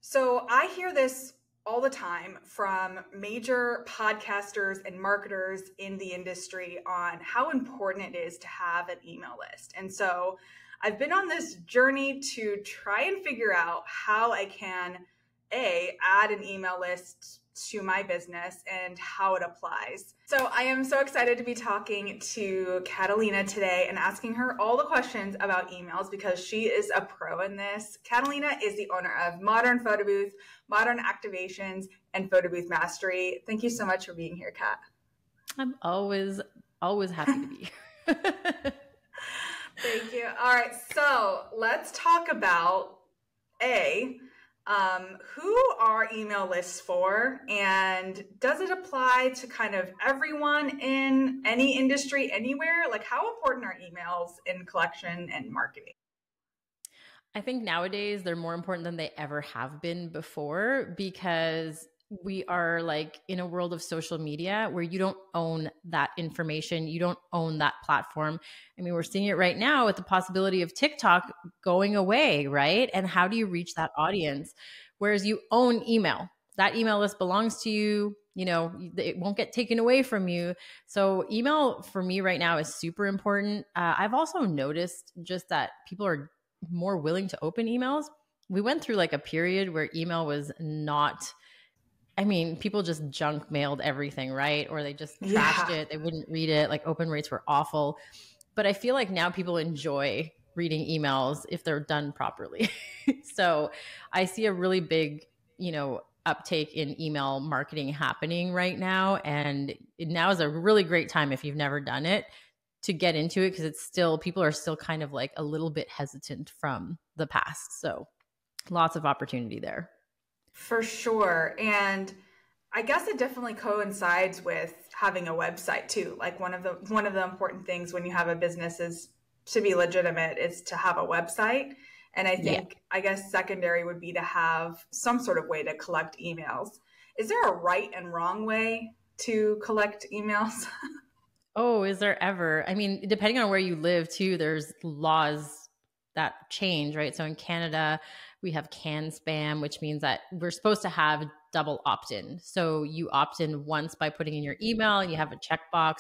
So I hear this all the time from major podcasters and marketers in the industry on how important it is to have an email list. And so I've been on this journey to try and figure out how I can add an email list to my business and how it applies. So I am so excited to be talking to Catalina today and asking her all the questions about emails because she is a pro in this. Catalina is the owner of Modern Photobooth, Modern Activations, and Photobooth Mastery. Thank you so much for being here, Kat. I'm always happy to be here. Thank you. All right, so let's talk about who are email lists for, and does it apply to kind of everyone in any industry, anywhere? Like, how important are emails in collection and marketing? I think nowadays they're more important than they ever have been before, because we are like in a world of social media where you don't own that information. You don't own that platform. I mean, we're seeing it right now with the possibility of TikTok going away, right? And how do you reach that audience? Whereas you own email. That email list belongs to you. You know, it won't get taken away from you. So email for me right now is super important. I've also noticed just that people are more willing to open emails. We went through like a period where email was not, I mean, people just junk mailed everything, right? Or they just trashed it. They wouldn't read it. Like open rates were awful. But I feel like now people enjoy reading emails if they're done properly. So I see a really big, uptake in email marketing happening right now. And now is a really great time, if you've never done it, to get into it, because people are still kind of like a little bit hesitant from the past. So lots of opportunity there. For sure. And I guess it definitely coincides with having a website too. Like one of the important things when you have a business is to be legitimate is to have a website. And I think, I guess secondary would be to have some sort of way to collect emails. Is there a right and wrong way to collect emails? Oh, is there ever? I mean, depending on where you live too, there's laws that change, right? So in Canada, we have CAN spam, which means that we're supposed to have double opt-in. So you opt in once by putting in your email and you have a checkbox.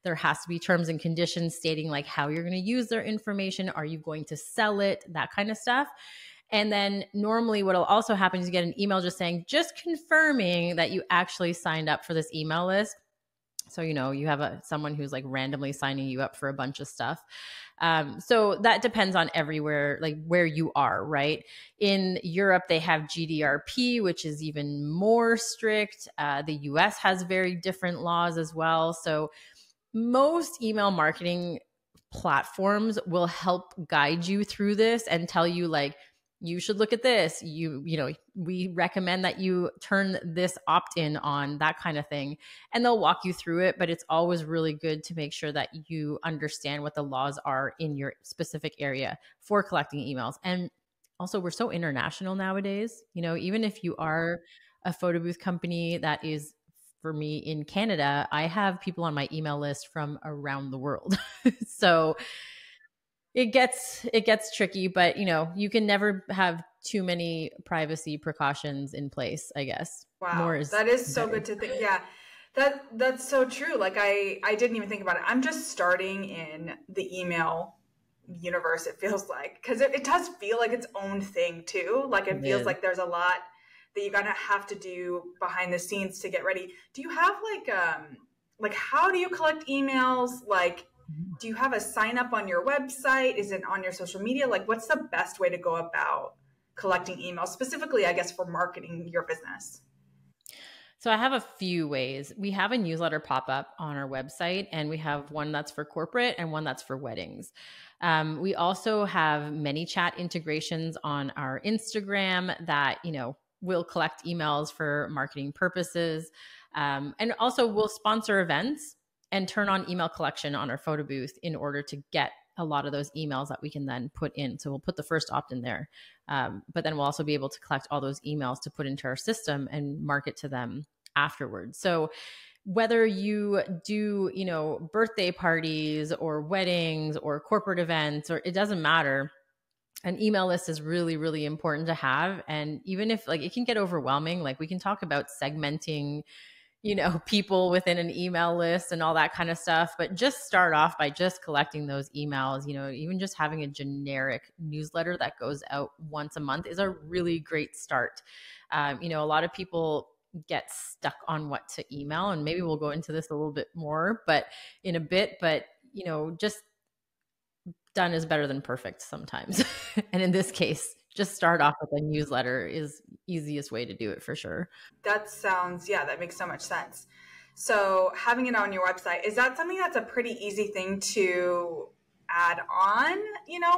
There has to be terms and conditions stating like how you're going to use their information. Are you going to sell it? That kind of stuff. And then normally what will also happen is you get an email just saying, just confirming that you actually signed up for this email list. So, you have someone who's like randomly signing you up for a bunch of stuff. So that depends on everywhere, like where you are, right? In Europe, they have GDPR, which is even more strict. The US has very different laws as well. So most email marketing platforms will help guide you through this and tell you like, you should look at this. We recommend that you turn this opt-in on, that kind of thing. And they'll walk you through it, but it's always really good to make sure that you understand what the laws are in your specific area for collecting emails. And also, we're so international nowadays. Even if you are a photo booth company that is, for me in Canada, I have people on my email list from around the world. So it gets tricky, but you can never have too many privacy precautions in place, I guess. Wow. That is so good to think. Yeah. That's so true. Like I didn't even think about it. I'm just starting in the email universe, it feels like, because it does feel like its own thing too. Like it feels like there's a lot that you're gonna have to do behind the scenes to get ready. Do you have like how do you collect emails? Like, do you have a sign up on your website? Is it on your social media? Like, what's the best way to go about collecting emails, specifically, I guess, for marketing your business? So I have a few ways. We have a newsletter pop up on our website, and we have one that's for corporate and one that's for weddings. We also have ManyChat integrations on our Instagram that, will collect emails for marketing purposes. And also we'll sponsor events and turn on email collection on our photo booth in order to get a lot of those emails that we can then put in. So we'll put the first opt-in there. But then we'll also be able to collect all those emails to put into our system and market to them afterwards. So whether you do, birthday parties or weddings or corporate events, or it doesn't matter, an email list is really, really important to have. And even if like it can get overwhelming, like we can talk about segmenting, people within an email list and all that kind of stuff. But just start off by just collecting those emails, even just having a generic newsletter that goes out once a month is a really great start. A lot of people get stuck on what to email, and maybe we'll go into this a little bit more, but in a bit, but just done is better than perfect sometimes. And in this case, just start off with a newsletter is easiest way to do it for sure. That makes so much sense. So having it on your website, is that something that's a pretty easy thing to add on,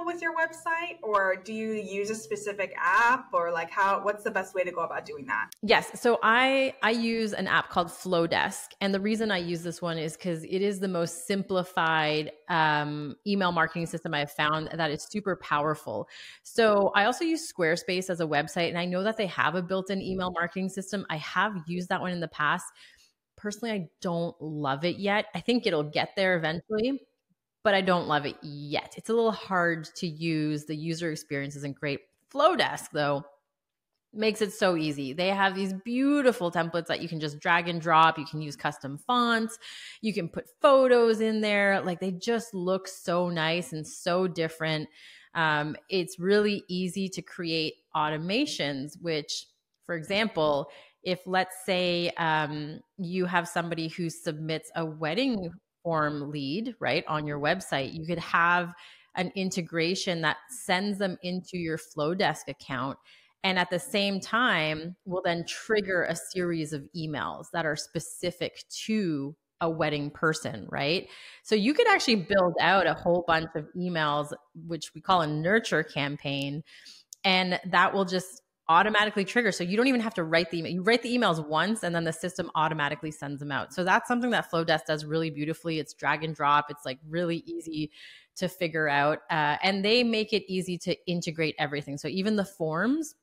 with your website? Or do you use a specific app, or like what's the best way to go about doing that? Yes. So I use an app called Flowdesk. And the reason I use this one is because it is the most simplified email marketing system I've found that is super powerful. So I also use Squarespace as a website, and I know that they have a built-in email marketing system. I have used that one in the past. Personally, I don't love it yet. I think it'll get there eventually, but I don't love it yet. It's a little hard to use. The user experience isn't great. Flowdesk, though, makes it so easy. They have these beautiful templates that you can just drag and drop. You can use custom fonts. You can put photos in there. Like, they just look so nice and so different. It's really easy to create automations, which, for example, if let's say you have somebody who submits a wedding form lead, right, on your website, you could have an integration that sends them into your Flowdesk account. And at the same time, will then trigger a series of emails that are specific to a wedding person, right? So you could actually build out a whole bunch of emails, which we call a nurture campaign, and that will just automatically trigger. So you don't even have to write the email. You write the emails once, and then the system automatically sends them out. So that's something that Flowdesk does really beautifully. It's drag and drop. It's like really easy to figure out. And they make it easy to integrate everything. So even the forms,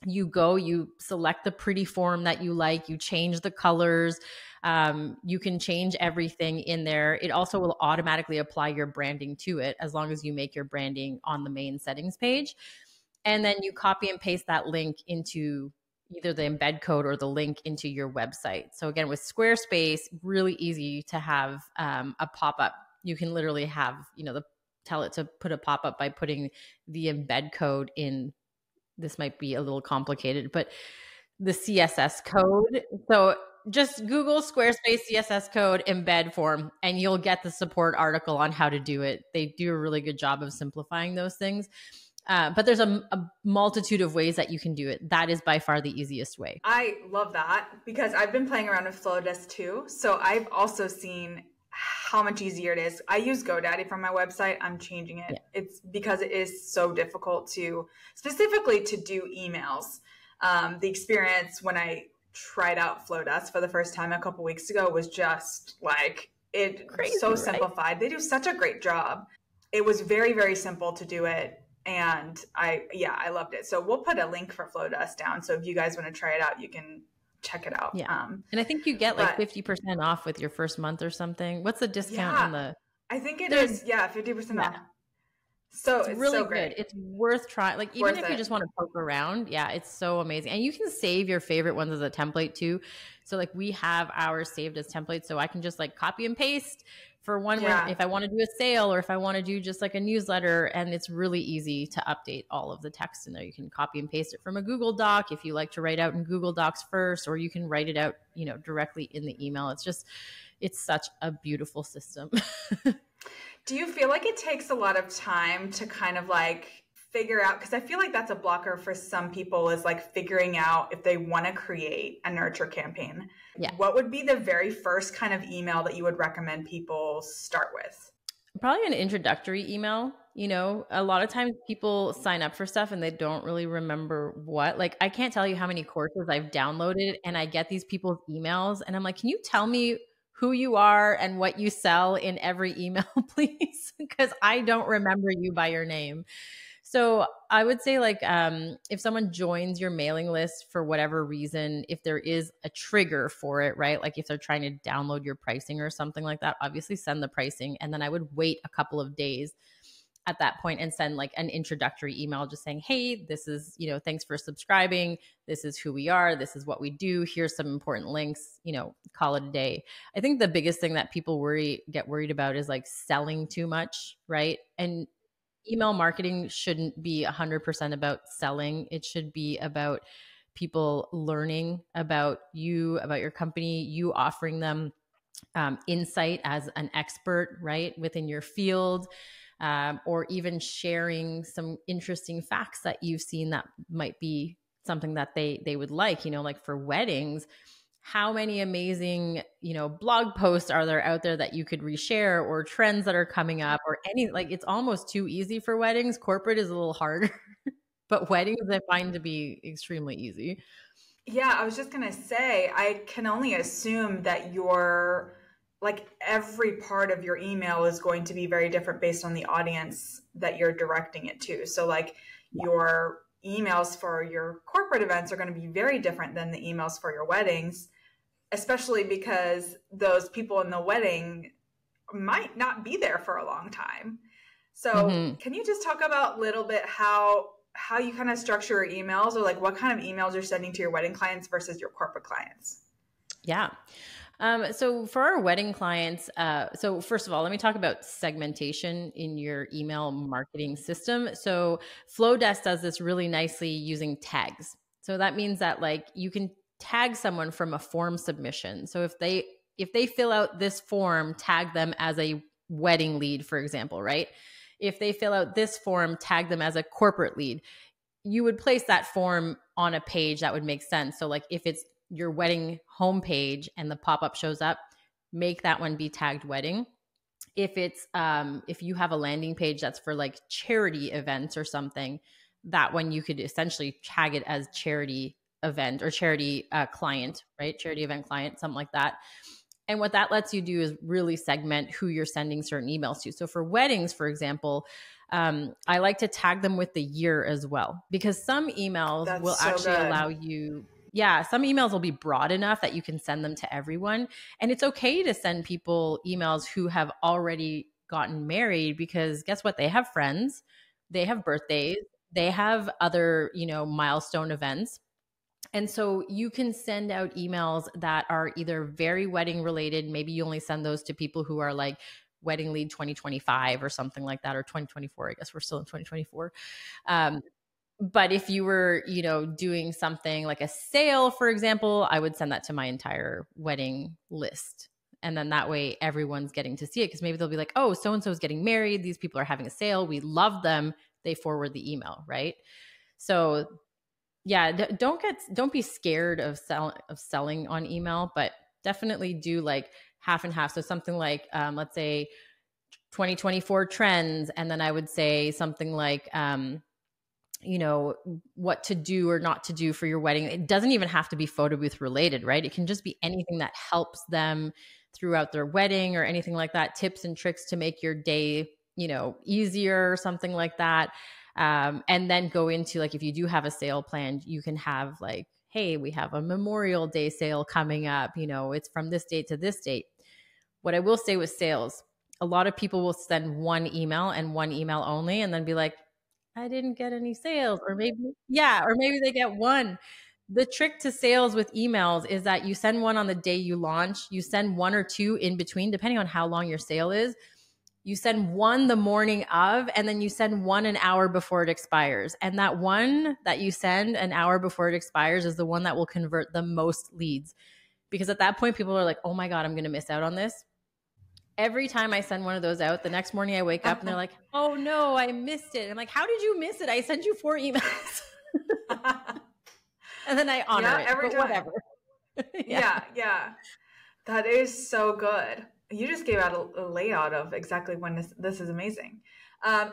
you select the pretty form that you like, you change the colors, you can change everything in there. It also will automatically apply your branding to it as long as you make your branding on the main settings page. And then you copy and paste that link into either the embed code or the link into your website. So again, with Squarespace, really easy to have a pop-up. You can literally have, tell it to put a pop-up by putting the embed code in. This might be a little complicated, but the CSS code. So just Google Squarespace CSS code embed form, and you'll get the support article on how to do it. They do a really good job of simplifying those things. But there's a multitude of ways that you can do it. That is by far the easiest way. I love that because I've been playing around with Flowdesk too. So I've also seen how much easier it is. I use GoDaddy for my website. I'm changing it. Yeah. It's because it is so difficult specifically to do emails. The experience when I tried out Flowdesk for the first time a couple weeks ago was just like crazy, so simplified. Right? They do such a great job. It was very, very simple to do it. And I loved it. So we'll put a link for Flowdesk down. So if you guys want to try it out, you can check it out. Yeah. And I think you get like 50% off with your first month or something. What's the discount on the? I think it is. Yeah. 50% off. So it's really so great. Good. It's worth trying. Like even if you just want to poke around, it's so amazing. And you can save your favorite ones as a template too. So like we have ours saved as templates. So I can just like copy and paste for one, if I want to do a sale or if I want to do just like a newsletter, and it's really easy to update all of the text in there. You can copy and paste it from a Google Doc if you like to write out in Google Docs first, or you can write it out, directly in the email. It's such a beautiful system. Do you feel like it takes a lot of time to kind of like figure out, because I feel like that's a blocker for some people, is like figuring out if they want to create a nurture campaign. Yeah. What would be the very first kind of email that you would recommend people start with? Probably an introductory email. A lot of times people sign up for stuff and they don't really remember what. Like, I can't tell you how many courses I've downloaded and I get these people's emails and I'm like, can you tell me who you are and what you sell in every email, please? Because I don't remember you by your name. So I would say like if someone joins your mailing list for whatever reason, if there is a trigger for it, right? Like if they're trying to download your pricing or something like that, obviously send the pricing. And then I would wait a couple of days at that point and send like an introductory email just saying, hey, this is, thanks for subscribing. This is who we are. This is what we do. Here's some important links, call it a day. I think the biggest thing that people get worried about is like selling too much, right? And email marketing shouldn't be 100% about selling. It should be about people learning about you, about your company, you offering them insight as an expert, right, within your field, or even sharing some interesting facts that you've seen that might be something that they would like, like for weddings. How many amazing, blog posts are there out there that you could reshare, or trends that are coming up, or it's almost too easy for weddings. Corporate is a little harder, but weddings I find to be extremely easy. Yeah, I was just going to say, I can only assume that every part of your email is going to be very different based on the audience that you're directing it to. So your emails for your corporate events are going to be very different than the emails for your weddings, especially because those people in the wedding might not be there for a long time. So Can you just talk about a little bit how you kind of structure your emails, or like what kind of emails you're sending to your wedding clients versus your corporate clients? Yeah. So for our wedding clients, so first of all, let me talk about segmentation in your email marketing system. So Flowdesk does this really nicely using tags. So that means that like you can tag someone from a form submission. So if they fill out this form, tag them as a wedding lead, for example, right? If they fill out this form, tag them as a corporate lead. You would place that form on a page that would make sense. So like if it's your wedding homepage and the pop-up shows up, make that one be tagged wedding. If it's if you have a landing page that's for like charity events or something, that one you could essentially tag it as charity event or charity client, right? Charity event client, something like that. And what that lets you do is really segment who you're sending certain emails to. So for weddings, for example, I like to tag them with the year as well, because some emails will actually allow you. Yeah, some emails will be broad enough that you can send them to everyone. And it's okay to send people emails who have already gotten married, because guess what? They have friends, they have birthdays, they have other, milestone events. And so you can send out emails that are either very wedding related. Maybe you only send those to people who are like wedding lead 2025 or something like that, or 2024. I guess we're still in 2024. But if you were, doing something like a sale, for example, I would send that to my entire wedding list. And then that way everyone's getting to see it, because maybe they'll be like, oh, so-and-so is getting married. These people are having a sale. We love them. They forward the email, right? So yeah, don't be scared of selling on email, but definitely do like half and half. So something like, let's say 2024 trends. And then I would say something like, what to do or not to do for your wedding. It doesn't even have to be Photobooth related, right? It can just be anything that helps them throughout their wedding or anything like that. Tips and tricks to make your day, easier or something like that. And then go into like, if you do have a sale planned, you can have like, hey, we have a Memorial Day sale coming up. It's from this date to this date. What I will say with sales, a lot of people will send one email and one email only, and then be like, I didn't get any sales, or maybe they get one. The trick to sales with emails is that you send one on the day you launch, you send one or two in between, depending on how long your sale is. You send one the morning of, and then you send one an hour before it expires. And that one that you send an hour before it expires is the one that will convert the most leads. Because at that point, people are like, oh my God, I'm going to miss out on this. Every time I send one of those out, the next morning I wake up and they're like, oh no, I missed it. I'm like, how did you miss it? I sent you 4 emails. And then I honor it, but whatever. Yeah. That is so good. You just gave out a layout of exactly when this is amazing.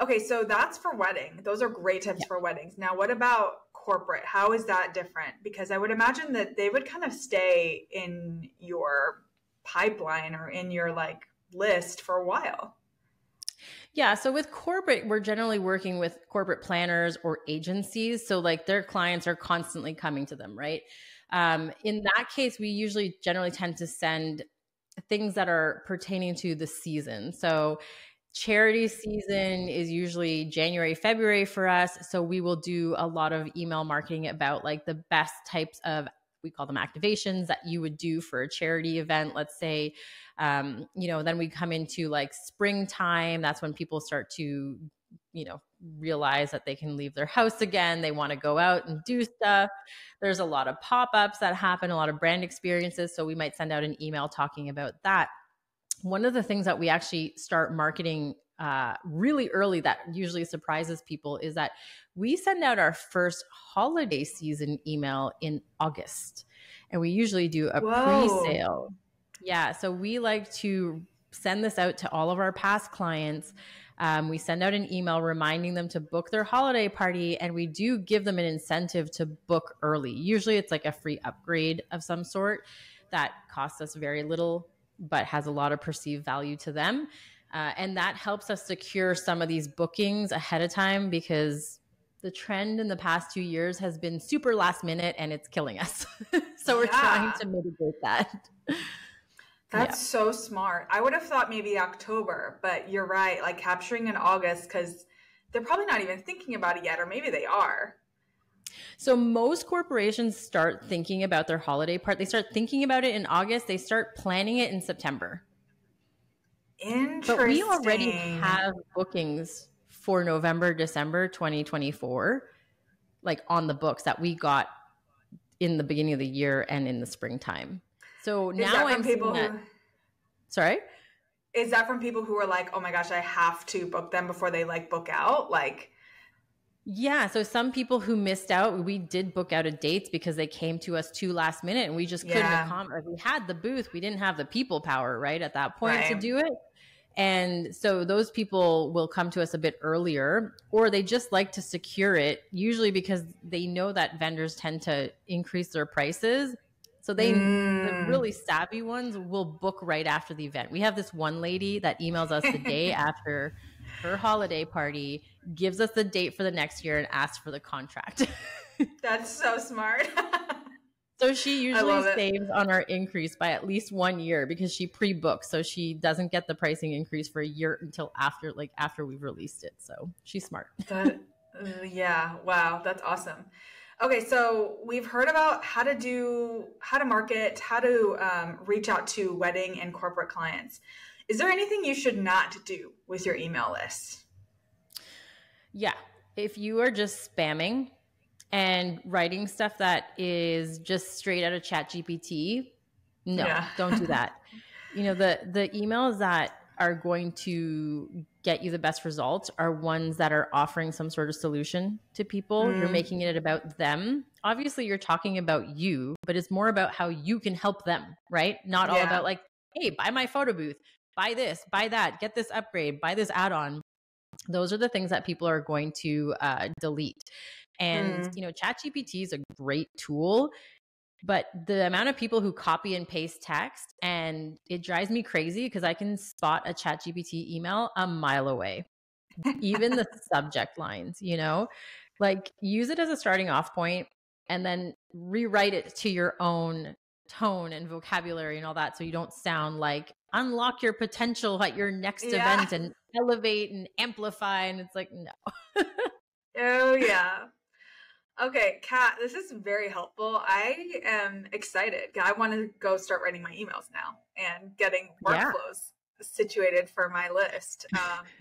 Okay, so that's for wedding. Those are great tips for weddings. Now, what about corporate? How is that different? Because I would imagine that they would kind of stay in your pipeline or in your like list for a while. Yeah. So with corporate, we're generally working with corporate planners or agencies. So like their clients are constantly coming to them, right? In that case, we usually generally tend to send things that are pertaining to the season. So Charity season is usually January, February for us. So we will do a lot of email marketing about like the best types of, we call them activations that you would do for a charity event. Let's say, then we come into like springtime. That's when people start to, realize that they can leave their house again. They want to go out and do stuff. There's a lot of pop-ups that happen, a lot of brand experiences. So we might send out an email talking about that. One of the things that we actually start marketing really early that usually surprises people is that we send out our first holiday season email in August. And we usually do a pre-sale. Yeah. So we like to send this out to all of our past clients. We send out an email reminding them to book their holiday party, and we do give them an incentive to book early. Usually it's like a free upgrade of some sort that costs us very little but has a lot of perceived value to them. And that helps us secure some of these bookings ahead of time, because the trend in the past 2 years has been super last minute and it's killing us. So we're trying to mitigate that. That's so smart. I would have thought maybe October, but you're right. Like capturing in August, because they're probably not even thinking about it yet, or maybe they are. So most corporations start thinking about their holiday part. They start thinking about it in August. They start planning it in September. Interesting. But we already have bookings for November, December 2024, like on the books that we got in the beginning of the year and in the springtime. So now I'm people seeing that. Sorry? Is that from people who are like, oh my gosh, I have to book them before they like book out? Like, yeah. So some people who missed out, we did book out of dates because they came to us too last minute and we just couldn't accommodate. We had the booth. We didn't have the people power, right, at that point to do it. And so those people will come to us a bit earlier, or they just like to secure it, usually because they know that vendors tend to increase their prices. So the really savvy ones will book right after the event. We have this one lady that emails us the day after her holiday party, gives us the date for the next year, and asks for the contract. That's so smart. So she usually saves on our increase by at least 1 year because she pre-books. So she doesn't get the pricing increase for a year until after we've released it. So she's smart. Yeah. Wow. That's awesome. Okay. So we've heard about how to market, how to reach out to wedding and corporate clients. Is there anything you should not do with your email list? Yeah. If you are just spamming and writing stuff that is just straight out of ChatGPT, don't do that. The emails that are going to get you the best results are ones that are offering some sort of solution to people. You're making it about them. Obviously, you're talking about you, but it's more about how you can help them, right? Not all about like, hey, buy my photo booth, buy this, buy that, get this upgrade, buy this add-on. Those are the things that people are going to delete. And, ChatGPT is a great tool, but the amount of people who copy and paste text, and it drives me crazy because I can spot a ChatGPT email a mile away. Even the subject lines, like use it as a starting off point and then rewrite it to your own tone and vocabulary and all that. So you don't sound like unlock your potential at your next event and elevate and amplify. And it's like, no. Oh yeah. Okay, Kat, this is very helpful. I am excited. I want to go start writing my emails now and getting workflows situated for my list. And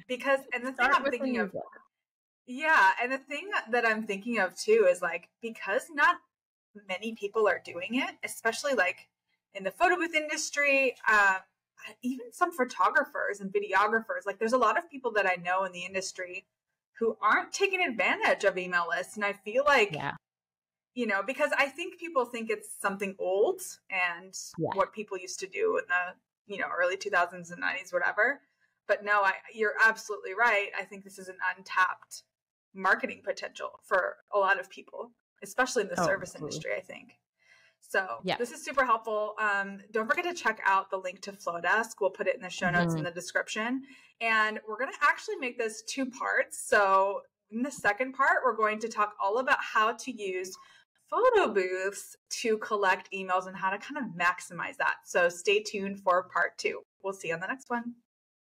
the thing I'm thinking of, and the thing that I'm thinking of too is like, because not many people are doing it, especially like in the photo booth industry, even some photographers and videographers, like there's a lot of people that I know in the industry who aren't taking advantage of email lists. And I feel like, because I think people think it's something old and what people used to do in the, early 2000s and 90s, whatever. But no, you're absolutely right. I think this is an untapped marketing potential for a lot of people, especially in the service industry, I think. So this is super helpful. Don't forget to check out the link to Flowdesk. We'll put it in the show notes in the description. And we're going to actually make this 2 parts. So in the second part, we're going to talk all about how to use photo booths to collect emails and how to kind of maximize that. So stay tuned for part 2. We'll see you on the next one.